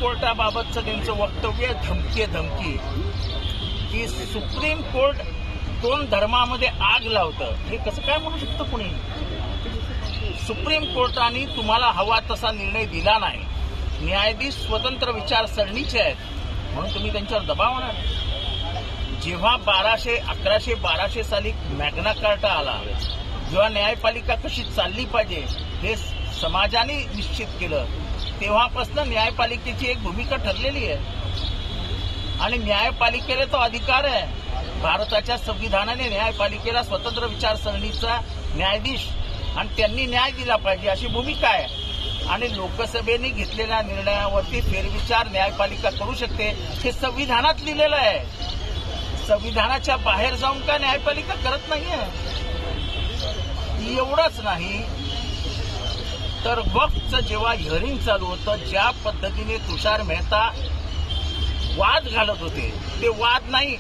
कोर्टाबाबतचं त्यांचं वक्तव्य धमकी की सुप्रीम कोर्ट दोन धर्मामध्ये आग लावतं, हे कसं काय म्हणू शकतं कुणी? सुप्रीम कोर्टाने तुम्हाला हवा तसा निर्णय दिला नाही. न्यायाधीश स्वतंत्र विचारसरणीचे आहेत म्हणून तुम्ही त्यांच्यावर दबाव आणा. जेव्हा 1112 साली मॅग्ना कार्टा आला, जेव्हा न्यायपालिका कशी चालली पाहिजे हे समाजाने निश्चित केलं, तेव्हापासून न्यायपालिकेची एक भूमिका ठरलेली आहे आणि न्यायपालिकेला तो अधिकार आहे. भारताच्या संविधानाने न्यायपालिकेला स्वतंत्र विचारसरणीचा न्यायाधीश आणि त्यांनी न्याय दिला पाहिजे अशी भूमिका आहे आणि लोकसभेने घेतलेल्या निर्णयावरती फेरविचार न्यायपालिका करू शकते हे संविधानात लिहिलेलं आहे. संविधानाच्या बाहेर जाऊन का न्यायपालिका करत नाहीये? एवढंच नाही तर वक्फचं जेव्हा हिअरिंग चालू होतं, ज्या पद्धतीने तुषार मेहता वाद घालत होते, ते वाद नाही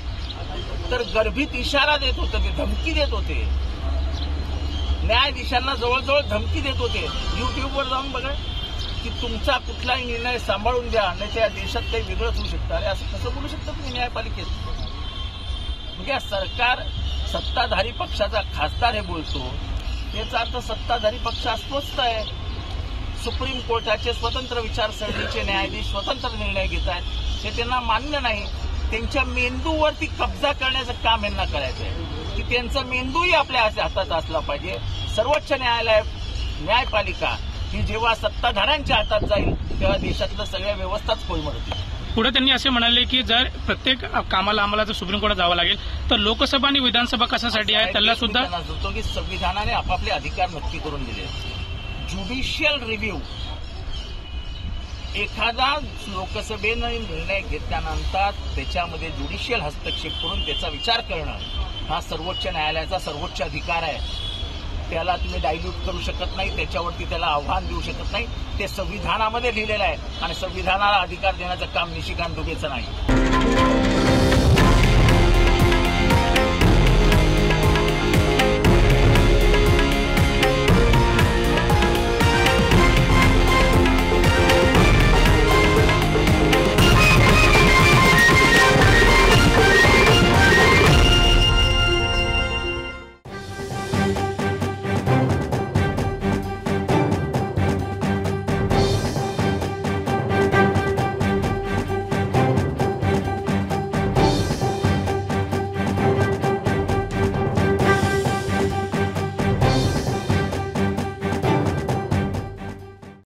तर गर्भित इशारा देत होते, ते धमकी देत होते, न्यायाधीशांना जवळजवळ धमकी देत होते. युट्यूबवर जाऊन बघा की तुमचा कुठलाही निर्णय सांभाळून द्या, नाही त्या देशात काही वेगळंच होऊ शकतं. अरे असं कसं बोलू शकतं तुम्ही न्यायपालिकेत? म्हणजे सरकार सत्ताधारी पक्षाचा खासदार हे बोलतो, याचा अर्थ सत्ताधारी पक्ष अस्वस्थ आहे. सुप्रीम कोर्टाचे स्वतंत्र विचारसरणीचे न्यायाधीश स्वतंत्र निर्णय घेत आहेत, हे त्यांना मान्य नाही. त्यांच्या मेंदूवरती कब्जा करण्याचं काम यांना करायचं आहे की त्यांचा मेंदूही आपल्या हातात असला पाहिजे. सर्वोच्च न्यायपालिका ही जेव्हा सत्ताधाऱ्यांच्या हातात जाईल तेव्हा देशातलं सगळ्या व्यवस्थाच कोलमडतील. पुढे त्यांनी असे म्हणाले की जर प्रत्येक कामाला आम्हाला जर सुप्रीम कोर्टात जावं लागेल तर लोकसभा आणि विधानसभा कशासाठी आहे त्याला सुद्धा होतो की संविधानाने आपापले अधिकार नक्की करून दिले. ज्युडिशियल रिव्ह्यू, एखादा लोकसभेनं निर्णय घेतल्यानंतर त्याच्यामध्ये ज्युडिशियल हस्तक्षेप करून त्याचा विचार करणं हा सर्वोच्च न्यायालयाचा सर्वोच्च अधिकार आहे. त्याला तुम्ही डायल्यूट करू शकत नाही, त्याच्यावरती त्याला आव्हान देऊ शकत नाही. ते संविधानामध्ये लिहिलेलं आहे आणि संविधानाला अधिकार देण्याचं काम निशिकांत दुबेचं नाही.